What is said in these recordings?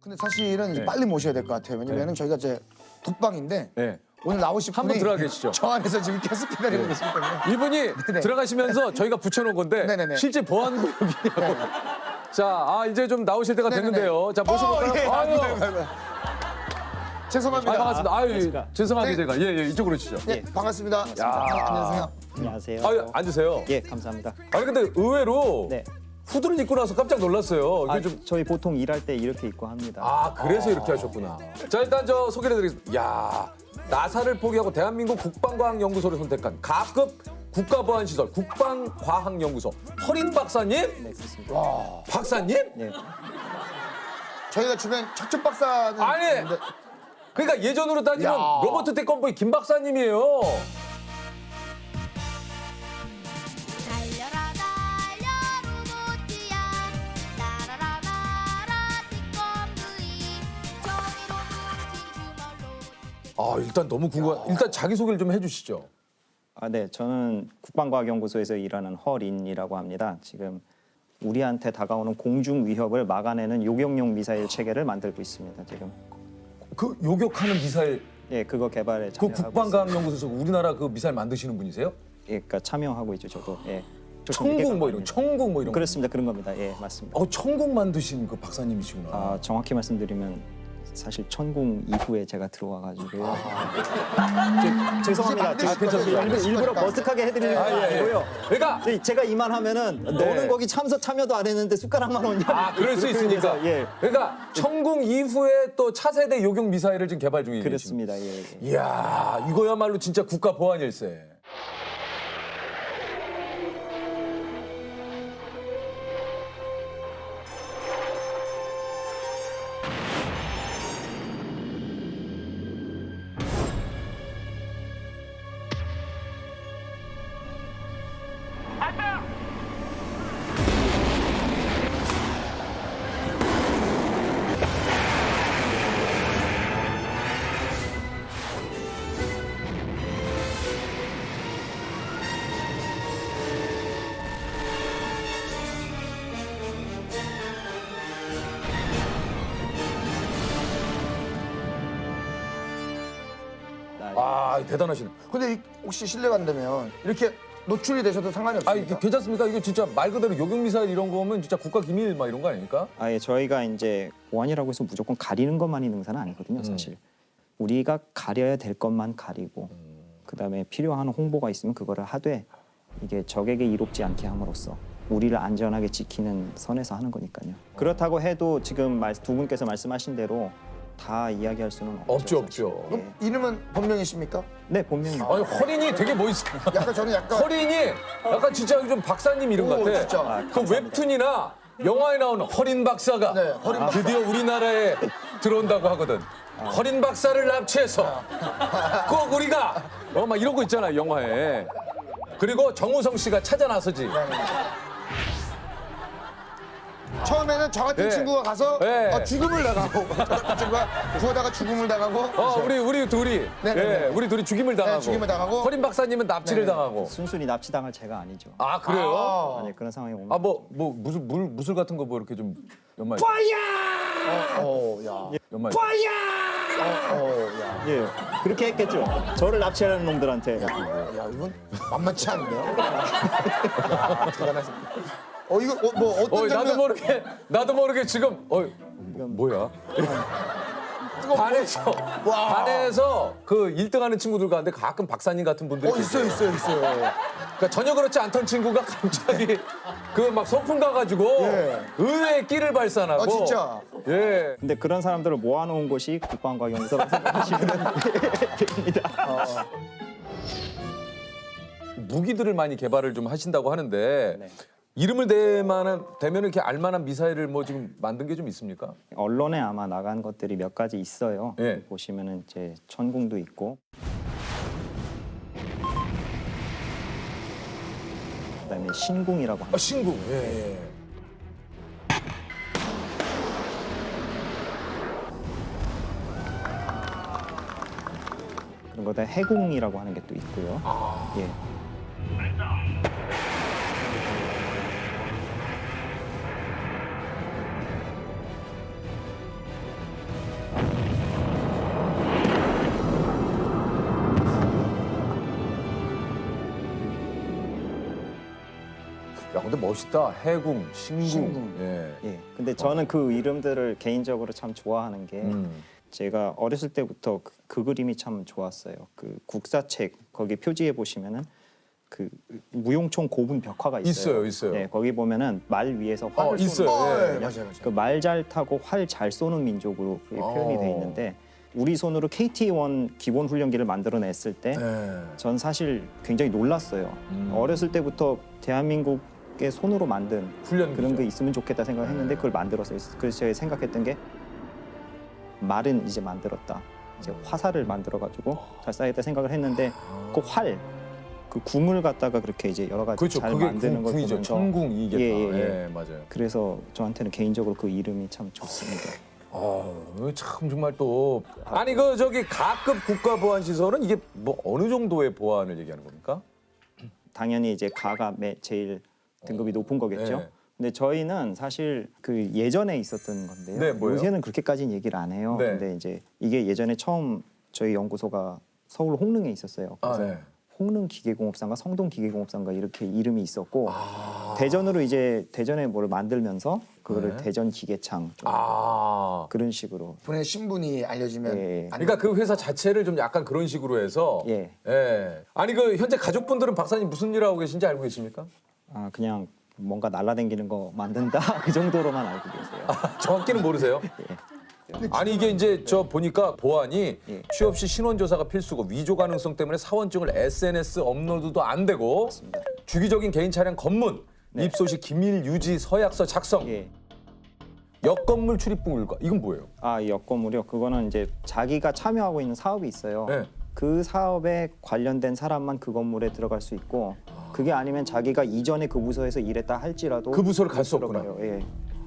근데 사실은 이제 네. 빨리 모셔야 될 것 같아요. 왜냐면은 저희가 이제 독방인데 네. 오늘 나오실 한번 분이 들어가 계시죠. 저 안에서 지금 계속 기다리고 계시기 때문에. 이분이 네네. 들어가시면서 저희가 붙여놓은 건데 네네네. 실제 보안구역이냐고. 자, 이제 좀 나오실 때가 네네네. 됐는데요. 자, 모셔볼까요? 예, 아유. 죄송합니다. 반갑습니다. 아유, 죄송하게 네. 제가. 예, 이쪽으로 오시죠. 네, 반갑습니다. 안녕하세요. 안녕하세요. 아유, 앉으세요. 예, 감사합니다. 아니, 근데 의외로 네. 후드를 입고 나서 깜짝 놀랐어요. 이게 아, 좀. 저희 보통 일할 때 이렇게 입고 합니다. 아, 그래서 이렇게 하셨구나. 자, 일단 저 소개를 해드리겠습니다. 야, 나사를 포기하고 대한민국 국방과학연구소를 선택한 가급 국가보안시설 국방과학연구소 허린 박사님? 네, 그렇습니다. 박사님? 네. 저희가 주변 척척 박사는 아니, 있는데 그러니까 예전으로 따지면 야. 로버트 태권보이 김 박사님이에요. 달려라 달려 로봇이야 날아라 날아 태권브이 정의로 뭉친 주먹 로봇 아, 일단 너무 궁금한. 일단 자기 소개를 좀 해주시죠. 아, 네. 저는 국방과학연구소에서 일하는 허린이라고 합니다. 지금 우리한테 다가오는 공중 위협을 막아내는 요격용 미사일 체계를 만들고 있습니다. 지금. 그 요격하는 미사일, 예, 그거 개발에 그 참여하고 있습니다. 국방과학연구소에서 우리나라 그 미사일 만드시는 분이세요? 예, 그러니까 참여하고 있죠, 저도. 예. 천국 뭐 이런, 천국 뭐 이런. 거. 그렇습니다. 그런 겁니다. 예, 맞습니다. 천국 만드신 그 박사님이시구나. 아, 정확히 말씀드리면 사실 천궁 이후에 제가 들어와가지고 죄송합니다. 이제 만드실 제가 거니까. 일부러 머쓱하게 해드리는 건 아니고요. 그러니까 네, 제가 이만하면은 너는 거기 참여도 안 했는데 숟가락만 얹냐. 그럴 수 그렇게 있으니까. 해서, 예, 그러니까 천궁 이후에 또 차세대 요격 미사일을 지금 개발 중이신. 그렇습니다. 예, 예. 이야, 이거야말로 진짜 국가 보안 일세. 대단하시네. 근데 혹시 실례가 안 되면 이렇게 노출이 되셔도 상관이 없습니까? 괜찮습니까? 이거 진짜 말 그대로 요격 미사일 이런 거면 진짜 국가 기밀 막 이런 거 아닙니까? 예, 저희가 이제 보안이라고 해서 무조건 가리는 것만 있는 의사는 아니거든요, 사실. 우리가 가려야 될 것만 가리고 그다음에 필요한 홍보가 있으면 그거를 하되 이게 적에게 이롭지 않게 함으로써 우리를 안전하게 지키는 선에서 하는 거니까요. 그렇다고 해도 지금 두 분께서 말씀하신 대로 다 이야기할 수는 없죠. 없죠. 사실. 그럼 이름은 본명이십니까? 네, 본명입니다. 아니, 허린이 되게 멋있어. 약간 저는 약간 허린이 약간 진짜 좀 박사님 이름 오, 같아. 진짜. 그 웹툰이나 영화에 나오는 허린 박사가 네, 허린 박사. 드디어 우리나라에 들어온다고 하거든. 허린 박사를 납치해서 꼭 우리가 막 이런 거 있잖아, 영화에. 그리고 정우성 씨가 찾아 나서지. 처음에는 저 같은 네. 친구가 가서 네. 죽음을 당하고 저 같은 친구가 구하다가 죽음을 당하고 우리 둘이. 네네네. 우리 둘이 죽임을 당하고. 죽임을 당하고. 허린 박사님은 납치를 네네. 당하고. 순순히 납치당할 제가 아니죠. 아, 그래요? 아니, 그런 상황이 오면 무술 같은 거 뭐 이렇게 좀 연말. 야. 연말. 야. 예, 그렇게 했겠죠. 저를 납치하는 놈들한테. 야, 이건 만만치 않네요. 야, 대단하십니다. 이거 뭐 어떤 장면? 나도 모르게 지금 뭐야? 반에서 그 1등하는 친구들 가운데 가끔 박사님 같은 분들이 있어요. 그러니까 전혀 그렇지 않던 친구가 갑자기 그 막 소풍 가가지고 예. 의외의 끼를 발산하고. 진짜. 예. 근데 그런 사람들을 모아놓은 곳이 국방과학연구소라고 생각하시면 됩니다. 무기들을 많이 개발을 좀 하신다고 하는데 네. 이름을 대면 이렇게 알만한 미사일을 뭐 지금 만든 게 좀 있습니까? 언론에 아마 나간 것들이 몇 가지 있어요. 예. 보시면은 이제 천궁도 있고, 그다음에 신궁이라고 합니다. 신궁. 예. 그런 거다 해궁이라고 하는 게 또 있고요. 예. 야, 근데 멋있다. 해궁, 신궁. 신궁. 예. 예. 근데 저는 그 이름들을 개인적으로 참 좋아하는 게 제가 어렸을 때부터 그 그림이 참 좋았어요. 그 국사책 거기 표지에 보시면은 그 무용총 고분 벽화가 있어요. 있어요. 네, 거기 보면은 말 위에서 활을 있어요. 쏘는 예. 맞아요. 그 말 잘 타고 활 잘 쏘는 민족으로 그게 표현이 돼 있는데 우리 손으로 KT-1 기본 훈련기를 만들어냈을 때 전 예. 사실 굉장히 놀랐어요. 어렸을 때부터 대한민국의 손으로 만든 훈련기죠. 그런 게 있으면 좋겠다 생각했는데 그걸 만들었어요. 그래서 제가 생각했던 게 말은 이제 만들었다. 이제 화살을 만들어가지고 잘 쏴야겠다 생각을 했는데 그 활, 그 궁을 갖다가 그렇게 이제 여러 가지 그렇죠. 잘 그게 만드는 걸 궁이죠. 보면서 천궁 이게 예. 맞아요. 그래서 저한테는 개인적으로 그 이름이 참 좋습니다. 참 정말 또 아니 그 저기 가급 국가 보안 시설은 이게 뭐 어느 정도의 보안을 얘기하는 겁니까? 당연히 이제 가가 제일 등급이 높은 거겠죠. 네. 근데 저희는 사실 그 예전에 있었던 건데요. 네, 뭐예요? 요새는 그렇게까지는 얘기를 안 해요. 네. 근데 이제 이게 예전에 처음 저희 연구소가 서울 홍릉에 있었어요. 그래서 네. 홍릉 기계공업상과 성동 기계공업상과 이렇게 이름이 있었고 아. 대전으로 이제 대전에 뭘 만들면서 그거를 네. 대전 기계창 좀 아. 그런 식으로 분의 신분이 알려지면 예. 안 그러니까 그 회사 자체를 좀 약간 그런 식으로 해서 예. 예. 아니 그 현재 가족분들은 박사님 무슨 일 하고 계신지 알고 계십니까? 그냥 뭔가 날아다니는 거 만든다 그 정도로만 알고 계세요. 정확히는 모르세요? 아니 이게 이제 저 보니까 보안이 예. 취업 시 신원 조사가 필수고 위조 가능성 때문에 사원증을 SNS 업로드도 안 되고 주기적인 개인 차량 검문, 입소시 기밀 유지 서약서 작성, 예. 역건물 출입 불가 이건 뭐예요? 이 역건물이요. 그거는 이제 자기가 참여하고 있는 사업이 있어요. 네. 그 사업에 관련된 사람만 그 건물에 들어갈 수 있고 그게 아니면 자기가 이전에 그 부서에서 일했다 할지라도 그 부서를 갈 수 못 없구나. 들어가요. 예.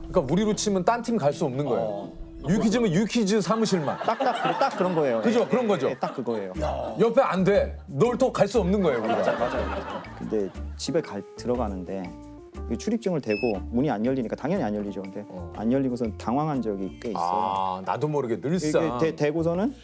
그러니까 우리로 치면 딴 팀 갈 수 없는 거예요. 유퀴즈면 유퀴즈 사무실만. 딱 그런 거예요. 그죠? 예, 그런 거죠. 예, 딱 그거예요. 옆에 안 돼. 널 또 갈 수 없는 거예요, 우리가. 맞아요. 근데 집에 들어가는데 이 출입증을 대고 문이 안 열리니까 당연히 안 열리죠. 근데 안 열리고서 당황한 적이 꽤 있어요. 아, 나도 모르게 늘상 이게 대고서는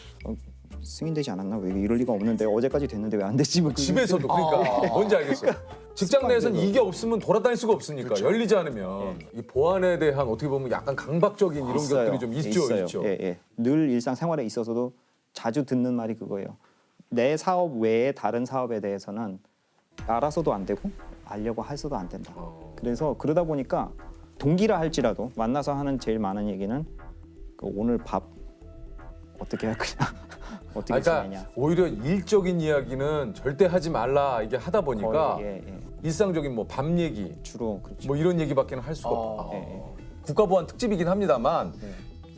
승인되지 않았나? 왜 이럴 리가 없는데 어제까지 됐는데 왜 안 됐지? 뭐 집에서도 그러니까 뭔지 알겠어. 직장 내에서는 이게 없으면 돌아다닐 수가 없으니까 열리지 않으면 이 보안에 대한 어떻게 보면 약간 강박적인 이런 있어요. 것들이 좀 있죠, 있죠. 예. 늘 일상생활에 있어서도 자주 듣는 말이 그거예요. 내 사업 외에 다른 사업에 대해서는 알아서도 안 되고 알려고 해서도 안 된다. 그래서 그러다 보니까 동기라 할지라도 만나서 하는 제일 많은 얘기는 그 오늘 밥 어떻게 할 거냐, 어떻게 그러니까 지내냐. 오히려 일적인 이야기는 절대 하지 말라 이게 하다 보니까 거의, 예. 일상적인 뭐 밥 얘기, 주로 그렇죠. 뭐 이런 얘기밖에는 할 수가 없다. 예. 국가보안 특집이긴 합니다만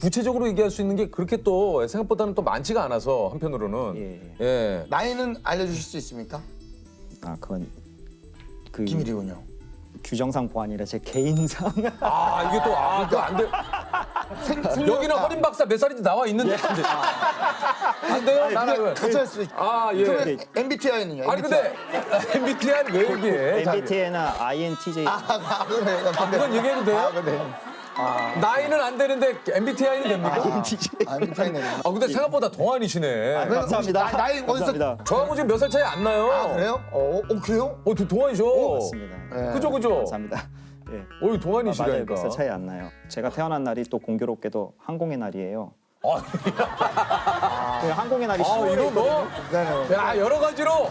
구체적으로 얘기할 수 있는 게 그렇게 또 생각보다는 또 많지가 않아서 한편으로는 예. 예. 나이는 알려주실 수 있습니까? 그건 그 비밀이군요. 규정상 보안이라 제 개인상. 이게 또 그거 안 돼. 여기는 허린 박사 몇 살인지 나와 있는데 안 돼요? 나는 같이 할 수 있죠. 예. 그러면 MBTI는요? 아니 근데 MBTI는 왜 얘기해? MBTI나 INTJ. 그건 얘기해도 돼요? 네. 나이는 안 되는데 MBTI는 됩니까? MBTI는. 근데 생각보다 동안이시네. 감사합니다. 나이 어디서? 감사합니다. 저하고 지금 몇 살 차이 안 나요. 그래요? 그래요? 동안이죠. 맞습니다. 그죠. 감사합니다. 예. 어이 맞아요. 동안이시라니까. 몇 살 차이 안 나요. 제가 태어난 날이 또 공교롭게도 항공의 날이에요. 그 항공의 날이 10월에 이거 뭐? 네네. 야 여러 가지로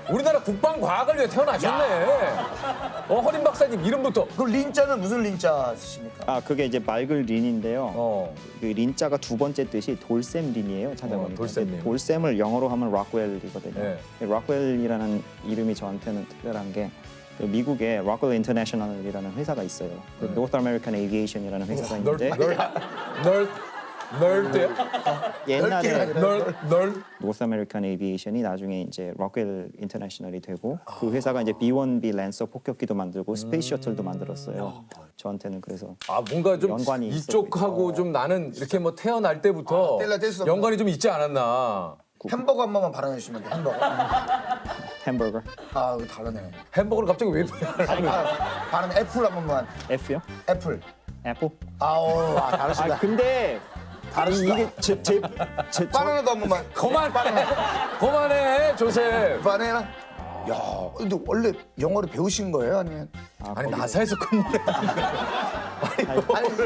우리나라 국방과학을 위해 태어나셨네. 허린 박사님 이름부터. 그 린자는 무슨 린자 쓰십니까? 그게 이제 맑을 린인데요. 그 린자가 두 번째 뜻이 돌샘 린이에요. 찾아보니까. 돌샘 린. 돌샘을 영어로 하면 락웰이거든요. 네. 락웰이라는 이름이 저한테는 특별한 게 그 미국에 락웰 인터내셔널이라는 회사가 있어요. 그 North American Aviation이라는 회사가 있는데 널 옛날에 널 North American Aviation이 나중에 이제 락웰 인터내셔널이 되고 그 회사가 이제 B-1B 랜서 폭격기도 만들고 스페이스 셔틀도 만들었어요. 저한테는 그래서 뭔가 좀 연관이 있어 이쪽하고 좀 나는 이렇게 뭐 태어날 때부터 뗄수 없는. 연관이 좀 있지 않았나. 햄버거 한 번만 발언해 주시면 돼요. 햄버거. 햄버거 이거 다르네. 햄버거를 갑자기 왜 발언 애플 한 번만. F요? 애플. 애플? 다르시다. 근데 다르시다. 이게 바나나도 한 번만. 그만해 조셉. 바나나. 야, 근데 원래 영어를 배우신 거예요? 아니면 아니 나사에서 근무를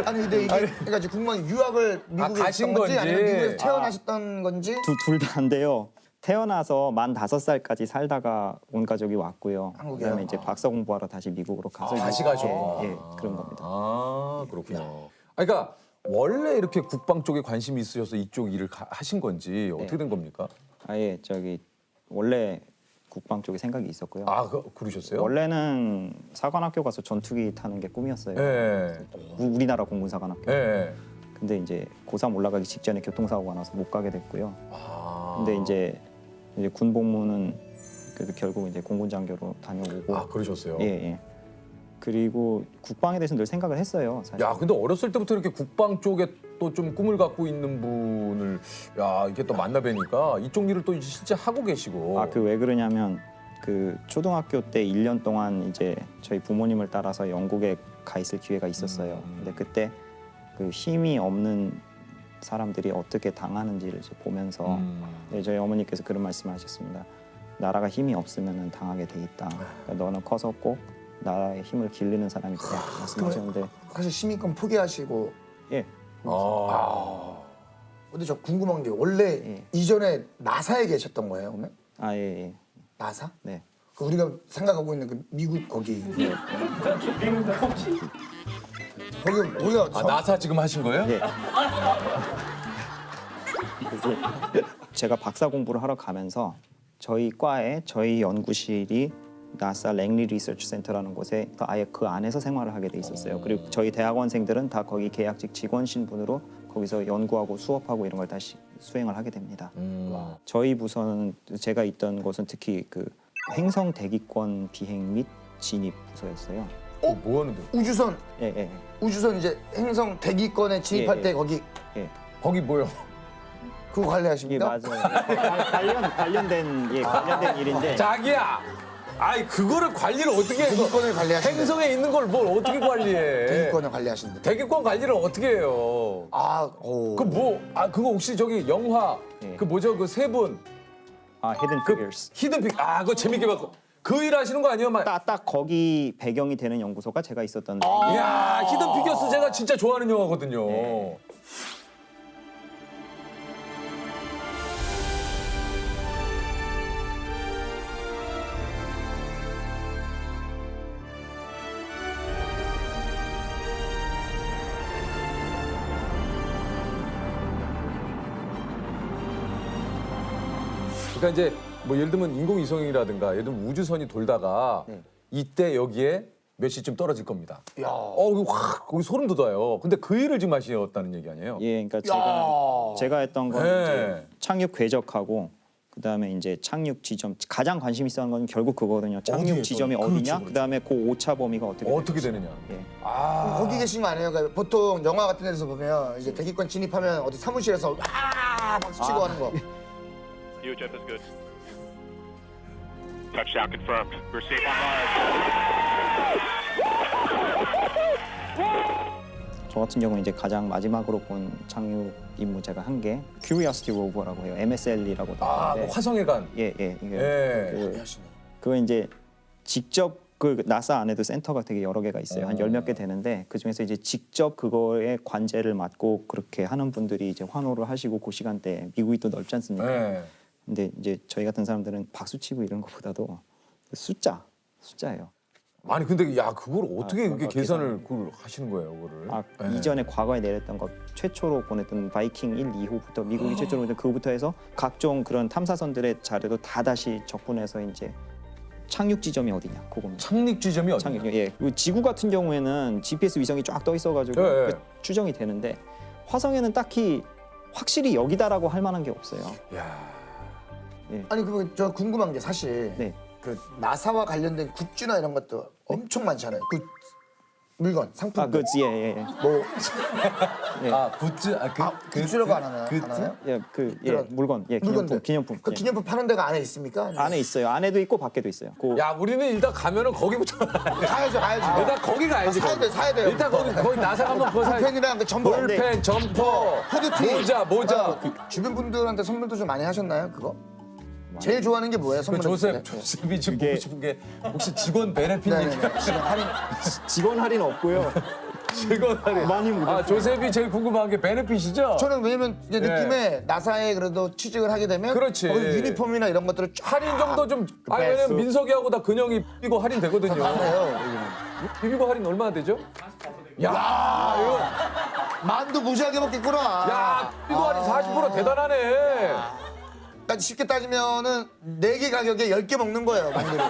아니 근데 이게 그러니까 지금 궁금한 유학을 미국에 가신 있던 건지 건지. 아니면 미국에서 태어나셨던 건지 둘 다인데요. 태어나서 만 5살까지 살다가 온 가족이 왔고요. 한국에요? 그다음에 이제 박사 공부하러 다시 미국으로 가서 다시 이제- 가셨구나. 예, 그런 겁니다. 아 그렇군요. 그러니까 원래 이렇게 국방 쪽에 관심이 있으셔서 이쪽 일을 하신 건지 어떻게 된 겁니까? 아예 저기 원래 국방 쪽에 생각이 있었고요. 아 그러셨어요? 원래는 사관학교 가서 전투기 타는 게 꿈이었어요. 예. 우리나라 공군 사관학교. 예. 근데 이제 고3 올라가기 직전에 교통사고가 나서 못 가게 됐고요. 아. 근데 이제 군 복무는 결국 이제 공군 장교로 다녀오고. 아 그러셨어요? 예, 예. 그리고 국방에 대해서 늘 생각을 했어요. 사실. 야 근데 어렸을 때부터 이렇게 국방 쪽에 또 좀 꿈을 갖고 있는 분을 야 이게 또 만나 뵈니까 이쪽 일을 또 실제 하고 계시고. 아, 그 왜 그러냐면 그 초등학교 때 1년 동안 이제 저희 부모님을 따라서 영국에 가 있을 기회가 있었어요. 근데 그때 그 힘이 없는 사람들이 어떻게 당하는지를 이제 보면서 네, 저희 어머니께서 그런 말씀하셨습니다. 나라가 힘이 없으면 당하게 돼 있다. 그러니까 너는 커서 꼭 나라의 힘을 기르는 사람이 되라 말씀하셨는데 사실 시민권 포기하시고 예. 근데 저 궁금한 게 원래 예. 이전에 나사에 계셨던 거예요, 그러면? 아, 예, 예. 나사? 네. 그 우리가 생각하고 있는 그 미국 거기. 거기가 아 나사 지금 하신 거예요? 예. 그래서 제가 박사 공부를 하러 가면서 저희 과에 저희 연구실이 나사 랭리 리서치 센터라는 곳에 아예 그 안에서 생활을 하게 돼 있었어요. 그리고 저희 대학원생들은 다 거기 계약직 직원 신분으로 거기서 연구하고 수업하고 이런 걸 다시 수행을 하게 됩니다. 저희 부서는 제가 있던 곳은 특히 그 행성 대기권 비행 및 진입 부서였어요. 뭐 하는데? 우주선 예, 예, 우주선 이제 행성 대기권에 진입할 예, 때 예. 거기 예. 거기 뭐요? 그거 예, 관리하십니까? 맞아요. 관련된 일인데. 자기야. 아이 그거를 관리를 어떻게 해? 대기권을 관리하신대. 행성에 있는 걸 뭘 어떻게 관리해? 대기권을 관리하신대. 대기권 관리를 어떻게 해요? 아, 오. 그거 혹시 저기 영화 예. 그 뭐죠 그 세 분 아, 히든 피겨스. 히든픽 그거 재밌게 봤고 그 일 하시는 거 아니에요? 딱 거기 배경이 되는 연구소가 제가 있었던 이야 히든피겨스 제가 진짜 좋아하는 영화거든요. 네. 그러니까 이제 뭐 예를 들면 인공위성이라든가 예를 들면 우주선이 돌다가 네. 이때 여기에 몇 시쯤 떨어질 겁니다. 야. 이거 확 거기 소름 돋아요. 근데 그 일을 지금 하셨다는 얘기 아니에요? 예, 그러니까 야. 제가 했던 건 네. 이제 착륙 궤적하고 그다음에 이제 착륙 지점 가장 관심 있었던 건 결국 그거거든요. 착륙 어디에서? 지점이 그렇죠, 어디냐? 그렇죠. 그다음에 그 오차 범위가 어떻게 되느냐? 예. 아 거기 계신 거 아니에요? 그러니까 보통 영화 같은 데서 보면 이제 대기권 진입하면 어디 사무실에서 와 박수 치고 하는 거. UHF is good. Touchdown confirmed. We're safe on Mars. 저 같은 경우는 이제 가장 마지막으로 본 착륙 임무 제가 한 게 Curiosity rover라고 해요. MSL이라고 뭐 하는데 화성에 간. 예, 이게 예. 그거 이제 직접 그 나사 안에도 센터가 되게 여러 개가 있어요. 한 10몇 개 되는데 그 중에서 이제 직접 그거에 관제를 맡고 그렇게 하는 분들이 이제 환호를 하시고 그 시간대에 미국이 또 넓지 않습니까? 네. 근데 이제 저희 같은 사람들은 박수 치고 이런 것보다도 숫자예요. 아니 근데 야 그걸 어떻게 그거 그렇게 계산을 그걸 하시는 거예요, 그거를? 아, 네. 이전에 과거에 내렸던 것 최초로 보냈던 바이킹 1, 2호부터 미국이 최초로 보냈던 그거부터 해서 각종 그런 탐사선들의 자료도 다 다시 적분해서 이제 착륙 지점이 어디냐 그겁니다. 착륙 지점이 어디냐? 착륙, 예. 그리고 지구 같은 경우에는 GPS 위성이 쫙 떠 있어가지고 예, 예. 그 추정이 되는데 화성에는 딱히 확실히 여기다라고 할 만한 게 없어요. 야. 아니 그거 저 궁금한 게 사실 네. 그 나사와 관련된 굿즈나 이런 것도 엄청 많잖아요. 그 물건, 상품. 아, 그지, 예. 뭐 아 굿즈 굿즈라고 안 하나요? 굿즈? 안 하나요? 예, 물건, 예, 물건들. 기념품. 그 예. 기념품 파는 데가 안에 있습니까? 안에 있어요. 안에도 있고 밖에도 있어요. 야 우리는 일단 가면은 거기부터 가야죠. 일단 거기 가야지. 사야 돼, 사야 돼요. 일단 거기 나사 가면 그거 사야 볼펜이랑 그 점퍼. 볼펜, 점퍼, 후드티. 모자. 그 주변 분들한테 선물도 좀 많이 하셨나요? 그거? 제일 좋아하는 게 뭐예요? 그 선물해 조셉이 지금 그게- 보고 싶은 게 혹시 직원 베네핏입니까? 네네네. 지금 할인. 직원 할인 없고요. 직원 할인. 많이 묻었어요. 아 조셉이 제일 궁금한 게 베네핏이죠? 저는 왜냐면 이제 네. 느낌에 나사에 그래도 취직을 하게 되면 그렇지. 거기 유니폼이나 이런 것들을 쫙 할인 정도 좀 아니 배수. 왜냐면 민석이하고 다 근영이 비비고 할인 되거든요. 해요. 비비고 할인 얼마나 되죠? 야 이거 만두 무지하게 먹겠구나. 야 비비고 할인 40% 대단하네. 그러니까 쉽게 따지면은 4개 가격에 10개 먹는 거예요, 만두를.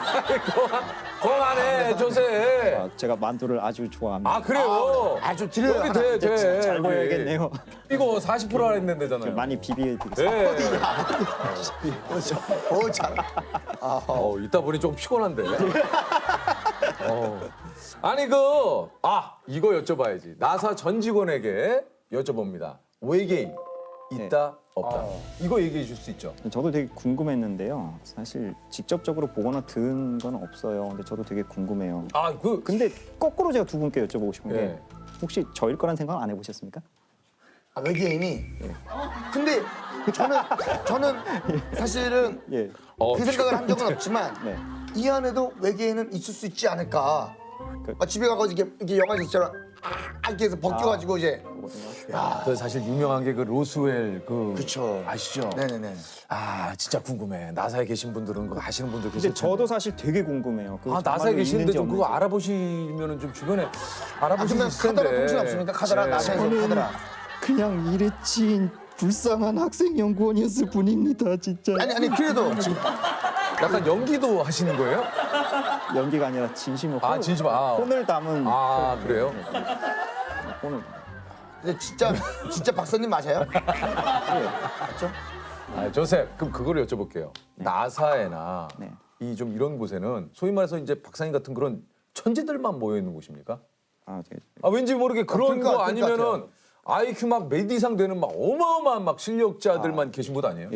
거하네 조셉. 아, 제가 만두를 아주 좋아합니다. 아 그래요? 아주 드려요. 여기 하나. 돼. 잘 여기. 보여야겠네요. 이거 40% 할인 된다잖아요. 많이 비비드리겠습니다. 네. 잘. 이따 보니 조금 피곤한데. 아니 이거 여쭤봐야지. 나사 전 직원에게 여쭤봅니다. 외계인 있다 없다. 이거 얘기해 줄 수 있죠? 저도 되게 궁금했는데요. 사실 직접적으로 보거나 들은 건 없어요. 근데 저도 되게 궁금해요. 근데 거꾸로 제가 두 분께 여쭤보고 싶은 게 네. 혹시 저일 거란 생각 안 해보셨습니까? 아, 외계인이. 근데 저는 사실은 예. 그 생각을 한 적은 없지만 네. 이 안에도 외계인은 있을 수 있지 않을까. 집에 가서 이렇게 영화에서 있잖아. 이렇게 해서 벗겨가지고 이제. 그 사실 유명한 게 그 로스웰 그쵸. 아시죠? 네네네. 아 진짜 궁금해. 나사에 계신 분들은 그거 아시는 분들 근데 계실 텐데. 저도 사실 되게 궁금해요. 그거 나사에 정말로 계시는데 있는지 좀 그거 없는지. 알아보시면은 좀 주변에 알아보실 그러면 수 있을 텐데. 카더라 통신 없습니까? 카더라 네. 나사에서 카더라. 그냥 일에 치인 불쌍한 학생 연구원이었을 뿐입니다, 진짜. 아니 그래도 지금 약간 연기도 하시는 거예요? 연기가 아니라 진심을 진심. 혼을 담은 그래요? 혼을. 근데 진짜 박사님 맞아요? 조셉, 그럼 그거를 여쭤볼게요. 나사에나 네. 이 좀 이런 곳에는 소위 말해서 이제 박사님 같은 그런 천재들만 모여 있는 곳입니까? 네. 왠지 모르게 그런 그러니까, 거 그럴 것 아니면은 같아요. IQ 막 몇 이상 되는 막 어마어마한 막 실력자들만 계신 곳 아니에요?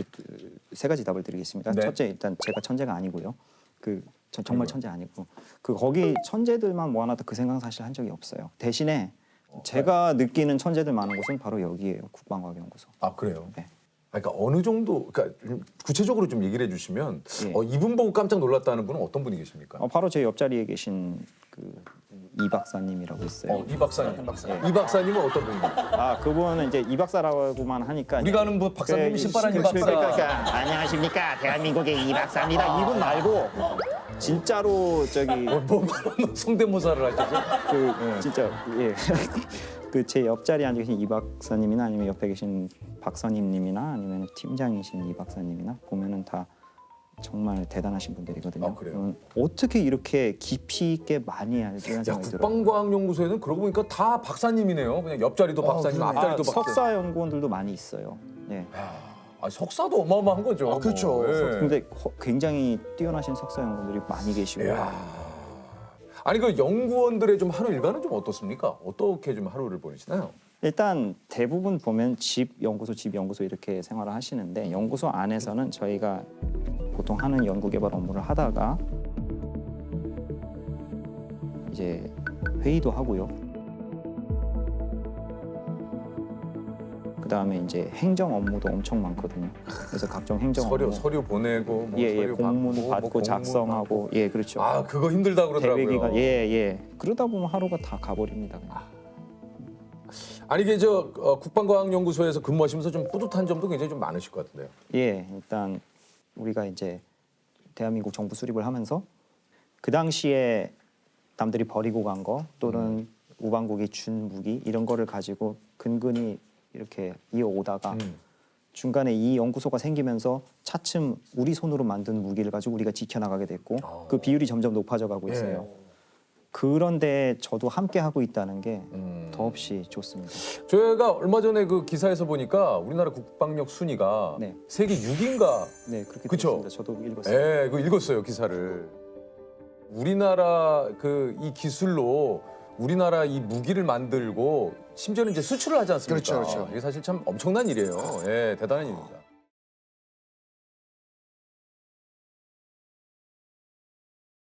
세 가지 답을 드리겠습니다. 네. 첫째, 일단 제가 천재가 아니고요. 정말 천재 아니고 거기 천재들만 모아놨다 그 생각은 사실 한 적이 없어요. 대신에 제가 느끼는 천재들 많은 곳은 바로 여기예요. 국방과학연구소. 아 그래요? 네. 그러니까 어느 정도, 그러니까 좀 구체적으로 좀 얘기를 해주시면 예. 이분 보고 깜짝 놀랐다는 분은 어떤 분이 계십니까? 바로 제 옆자리에 계신 이 박사님이라고 있어요. 이 박사님. 이 박사님은 어떤 분입니까? 그분은 이제 이 박사라고만 하니까 우리가 아는 뭐 박사님이 신바람 이 박사. 안녕하십니까 대한민국의 이 박사입니다. 이분 말고 진짜로 뭐 성대모사를 하시죠? 진짜 예. 제 옆자리에 앉아 계신 이 박사님이나 아니면 옆에 계신 박사님님이나 아니면 팀장이신 이 박사님이나 보면은 다 정말 대단하신 분들이거든요. 그래요? 어떻게 이렇게 깊이 있게 많이 알지? 이런 야, 생각이 들어요. 국방과학연구소에는 그러고 보니까 다 박사님이네요. 그냥 옆자리도 박사님, 그러네. 앞자리도 박사. 석사 연구원들도 많이 있어요. 예. 석사도 어마어마한 거죠. 그렇죠. 뭐. 예. 근데 굉장히 뛰어나신 석사 연구원들이 많이 계시고 아니 그 연구원들의 좀 하루 일과는 좀 어떻습니까? 어떻게 좀 하루를 보내시나요? 일단 대부분 보면 집 연구소 이렇게 생활을 하시는데 연구소 안에서는 저희가 보통 하는 연구 개발 업무를 하다가 이제 회의도 하고요. 그다음에 이제 행정 업무도 엄청 많거든요. 그래서 각종 행정 업무 서류 보내고 뭐 서류 공문 받고, 받고 뭐 공문 작성하고 받고. 그렇죠. 그거 힘들다 그러더라고요. 대회 기간 그러다 보면 하루가 다 가버립니다. 그냥. 아니 이게 국방과학연구소에서 근무하시면서 좀 뿌듯한 점도 굉장히 좀 많으실 것 같은데요. 일단 우리가 이제 대한민국 정부 수립을 하면서 그 당시에 남들이 버리고 간 거 또는 우방국이 준 무기 이런 거를 가지고 근근히 이렇게 이어오다가 중간에 이 연구소가 생기면서 차츰 우리 손으로 만든 무기를 가지고 우리가 지켜나가게 됐고 그 비율이 점점 높아져 가고 있어요. 그런데 저도 함께 하고 있다는 게 더없이 좋습니다. 저희가 얼마 전에 그 기사에서 보니까 우리나라 국방력 순위가 네. 세계 6위인가. 네, 그렇게 그쵸? 됐습니다. 저도 읽었어요. 네, 그거 읽었어요 기사를. 우리나라 이 기술로 우리나라 이 무기를 만들고 심지어는 이제 수출을 하지 않습니까? 그렇죠. 이게 사실 참 엄청난 일이에요. 예, 대단한 일입니다.